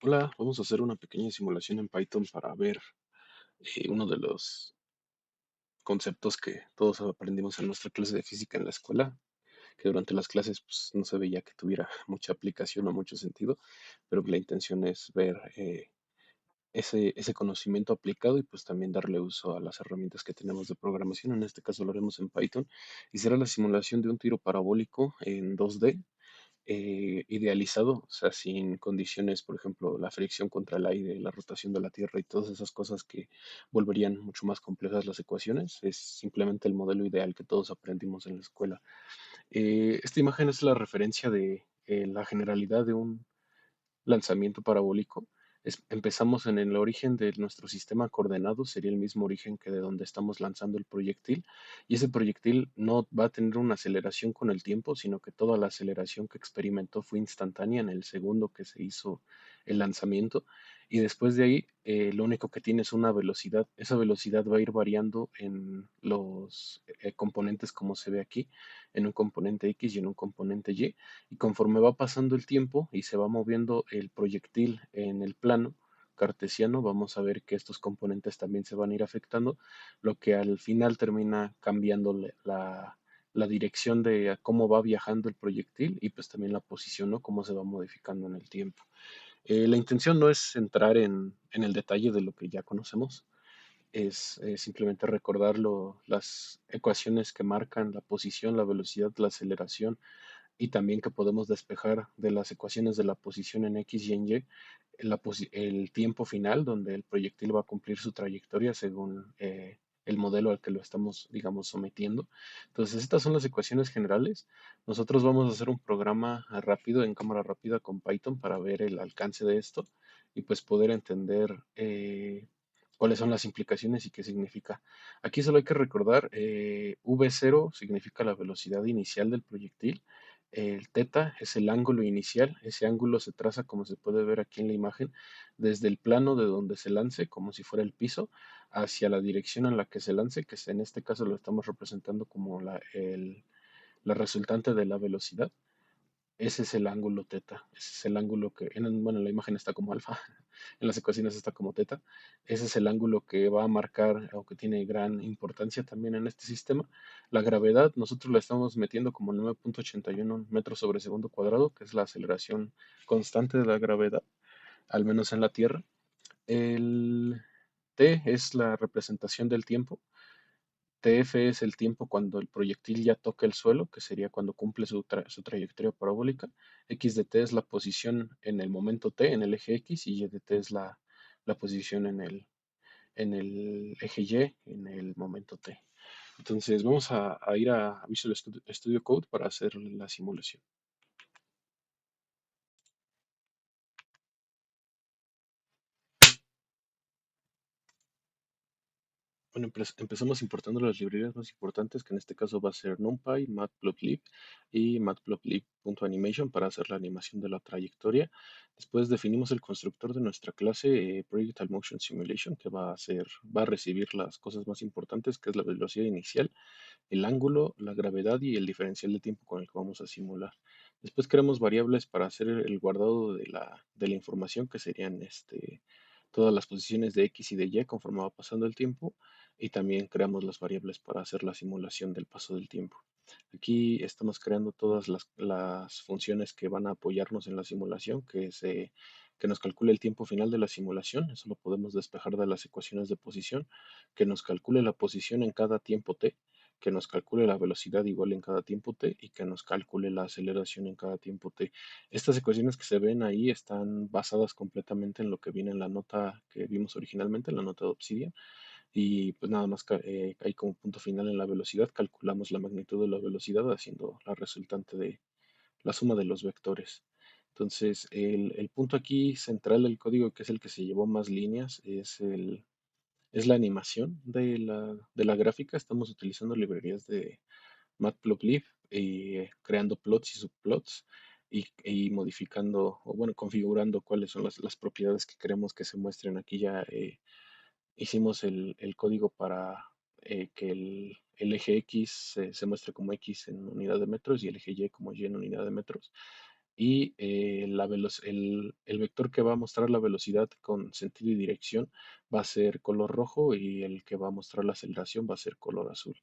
Hola, vamos a hacer una pequeña simulación en Python para ver uno de los conceptos que todos aprendimos en nuestra clase de física en la escuela, que durante las clases pues, no se veía que tuviera mucha aplicación o mucho sentido, pero la intención es ver ese conocimiento aplicado y pues también darle uso a las herramientas que tenemos de programación. En este caso lo haremos en Python y será la simulación de un tiro parabólico en 2D idealizado, o sea, sin condiciones, por ejemplo, la fricción contra el aire, la rotación de la Tierra y todas esas cosas que volverían mucho más complejas las ecuaciones. Es simplemente el modelo ideal que todos aprendimos en la escuela. Esta imagen es la referencia de la generalidad de un lanzamiento parabólico. Empezamos en el origen de nuestro sistema coordenado, sería el mismo origen que de donde estamos lanzando el proyectil, y ese proyectil no va a tener una aceleración con el tiempo, sino que toda la aceleración que experimentó fue instantánea en el segundo que se hizo el lanzamiento, y después de ahí lo único que tiene es una velocidad. Esa velocidad va a ir variando en los componentes como se ve aquí, en un componente X y en un componente Y, y conforme va pasando el tiempo y se va moviendo el proyectil en el plano cartesiano, vamos a ver que estos componentes también se van a ir afectando, lo que al final termina cambiando la dirección de a cómo va viajando el proyectil y pues también la posición, ¿no? Cómo se va modificando en el tiempo. La intención no es entrar en el detalle de lo que ya conocemos, es simplemente recordar las ecuaciones que marcan la posición, la velocidad, la aceleración y también que podemos despejar de las ecuaciones de la posición en X y en Y el tiempo final donde el proyectil va a cumplir su trayectoria según el modelo al que lo estamos, digamos, sometiendo. Entonces, estas son las ecuaciones generales. Nosotros vamos a hacer un programa rápido en cámara rápida con Python para ver el alcance de esto y pues poder entender cuáles son las implicaciones y qué significa. Aquí solo hay que recordar, V0 significa la velocidad inicial del proyectil, el teta es el ángulo inicial, ese ángulo se traza como se puede ver aquí en la imagen, desde el plano de donde se lance, como si fuera el piso, hacia la dirección en la que se lance, en este caso lo estamos representando como la resultante de la velocidad. Ese es el ángulo teta, ese es el ángulo que, bueno, en la imagen está como alfa, en las ecuaciones está como teta. Ese es el ángulo que va a marcar o que tiene gran importancia también en este sistema. La gravedad, nosotros la estamos metiendo como 9.81 metros sobre segundo cuadrado, que es la aceleración constante de la gravedad, al menos en la Tierra. El T es la representación del tiempo. TF es el tiempo cuando el proyectil ya toca el suelo, que sería cuando cumple su trayectoria parabólica. X de t es la posición en el momento t, en el eje X, y Y de t es la posición en el eje Y, en el momento t. Entonces vamos a ir a Visual Studio Code para hacer la simulación. Bueno, empezamos importando las librerías más importantes, que en este caso va a ser NumPy, Matplotlib y Matplotlib.animation para hacer la animación de la trayectoria. Después definimos el constructor de nuestra clase, Projectile Motion Simulation, que va a recibir las cosas más importantes, que es la velocidad inicial, el ángulo, la gravedad y el diferencial de tiempo con el que vamos a simular. Después creamos variables para hacer el guardado de la información, que serían todas las posiciones de X y de Y conforme va pasando el tiempo, y también creamos las variables para hacer la simulación del paso del tiempo. Aquí estamos creando todas las funciones que van a apoyarnos en la simulación, que nos calcule el tiempo final de la simulación, eso lo podemos despejar de las ecuaciones de posición, que nos calcule la posición en cada tiempo t, que nos calcule la velocidad igual en cada tiempo t y que nos calcule la aceleración en cada tiempo t. Estas ecuaciones que se ven ahí están basadas completamente en lo que viene en la nota que vimos originalmente, en la nota de Obsidian, y pues nada más hay como punto final en la velocidad, calculamos la magnitud de la velocidad haciendo la resultante de la suma de los vectores. Entonces, el punto aquí central del código, que es el que se llevó más líneas, es la animación de la gráfica. Estamos utilizando librerías de Matplotlib, creando plots y subplots y modificando, o bueno, configurando cuáles son las propiedades que queremos que se muestren. Aquí ya hicimos el código para que el eje X se muestre como X en unidad de metros y el eje Y como Y en unidad de metros. y el vector que va a mostrar la velocidad con sentido y dirección va a ser color rojo y el que va a mostrar la aceleración va a ser color azul.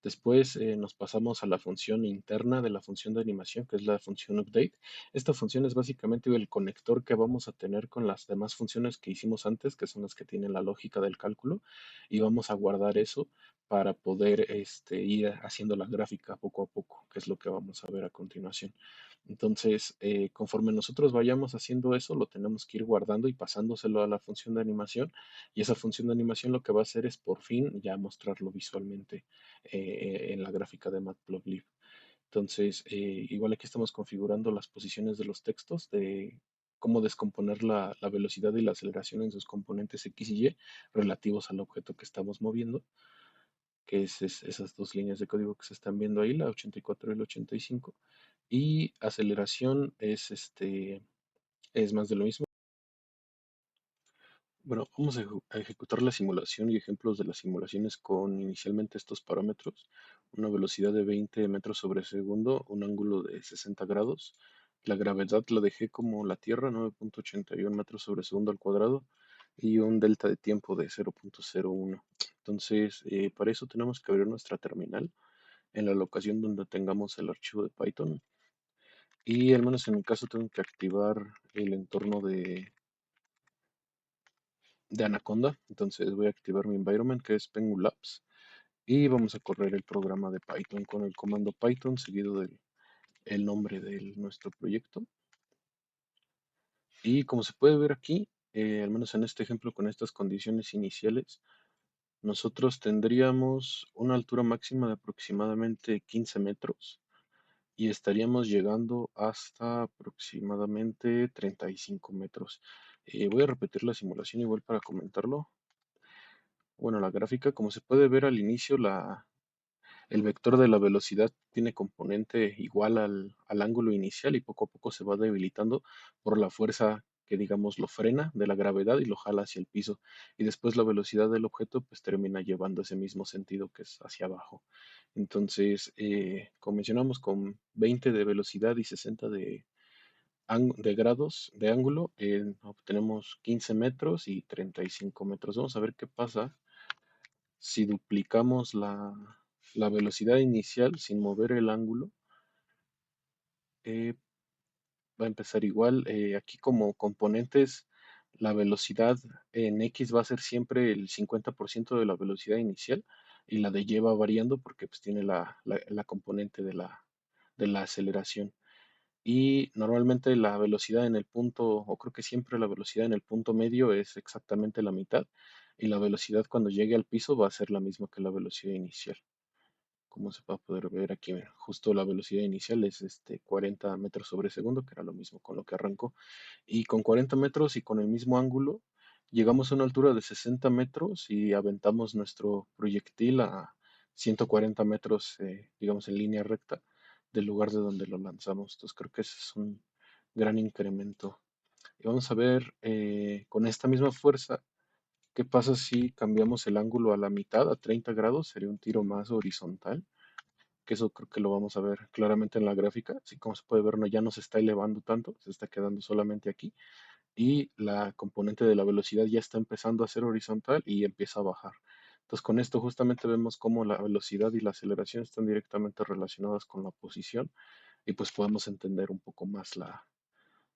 Después nos pasamos a la función interna de la función de animación, que es la función update. Esta función es básicamente el conector que vamos a tener con las demás funciones que hicimos antes, que son las que tienen la lógica del cálculo, y vamos a guardar eso para poder ir haciendo la gráfica poco a poco, que es lo que vamos a ver a continuación. Entonces, conforme nosotros vayamos haciendo eso, lo tenemos que ir guardando y pasándoselo a la función de animación. Y esa función de animación lo que va a hacer es por fin ya mostrarlo visualmente en la gráfica de Matplotlib. Entonces, igual aquí estamos configurando las posiciones de los textos, de cómo descomponer la velocidad y la aceleración en sus componentes X y Y relativos al objeto que estamos moviendo, que es esas dos líneas de código que se están viendo ahí, la 84 y la 85. Y aceleración es más de lo mismo. Bueno, vamos a ejecutar la simulación y ejemplos de las simulaciones con inicialmente estos parámetros: una velocidad de 20 metros sobre segundo, un ángulo de 60 grados, la gravedad la dejé como la Tierra, 9.81 metros sobre segundo al cuadrado, y un delta de tiempo de 0.01. Entonces, para eso tenemos que abrir nuestra terminal en la locación donde tengamos el archivo de Python, y al menos en mi caso tengo que activar el entorno de Anaconda. Entonces voy a activar mi environment, que es Penguin Labs, y vamos a correr el programa de Python con el comando Python seguido del el nombre de nuestro proyecto. Y como se puede ver aquí, al menos en este ejemplo con estas condiciones iniciales, nosotros tendríamos una altura máxima de aproximadamente 15 metros y estaríamos llegando hasta aproximadamente 35 metros. Voy a repetir la simulación igual para comentarlo. Bueno, la gráfica, como se puede ver al inicio, el vector de la velocidad tiene componente igual al ángulo inicial y poco a poco se va debilitando por la fuerza que, digamos, lo frena de la gravedad y lo jala hacia el piso. Y después la velocidad del objeto pues termina llevando ese mismo sentido, que es hacia abajo. Entonces, como mencionamos, con 20 de velocidad y 60 de grados de ángulo, obtenemos 15 metros y 35 metros. Vamos a ver qué pasa si duplicamos la velocidad inicial sin mover el ángulo. eh, Va a empezar igual. Aquí como componentes, la velocidad en X va a ser siempre el 50% de la velocidad inicial, y la de Y va variando porque pues tiene la componente de la aceleración. Y normalmente la velocidad en el punto, o creo que siempre la velocidad en el punto medio es exactamente la mitad, y la velocidad cuando llegue al piso va a ser la misma que la velocidad inicial. Como se va a poder ver aquí, mira, justo la velocidad inicial es 40 metros sobre segundo, que era lo mismo con lo que arrancó. Y con 40 metros y con el mismo ángulo, llegamos a una altura de 60 metros y aventamos nuestro proyectil a 140 metros, digamos, en línea recta del lugar de donde lo lanzamos. Entonces creo que ese es un gran incremento. Y vamos a ver con esta misma fuerza, ¿qué pasa si cambiamos el ángulo a la mitad, a 30 grados? Sería un tiro más horizontal, que eso creo que lo vamos a ver claramente en la gráfica. Así como se puede ver, no, ya no se está elevando tanto, se está quedando solamente aquí, y la componente de la velocidad ya está empezando a ser horizontal y empieza a bajar. Entonces con esto justamente vemos cómo la velocidad y la aceleración están directamente relacionadas con la posición, y pues podemos entender un poco más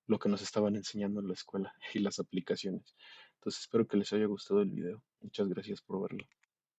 lo que nos estaban enseñando en la escuela y las aplicaciones. Entonces espero que les haya gustado el video. Muchas gracias por verlo.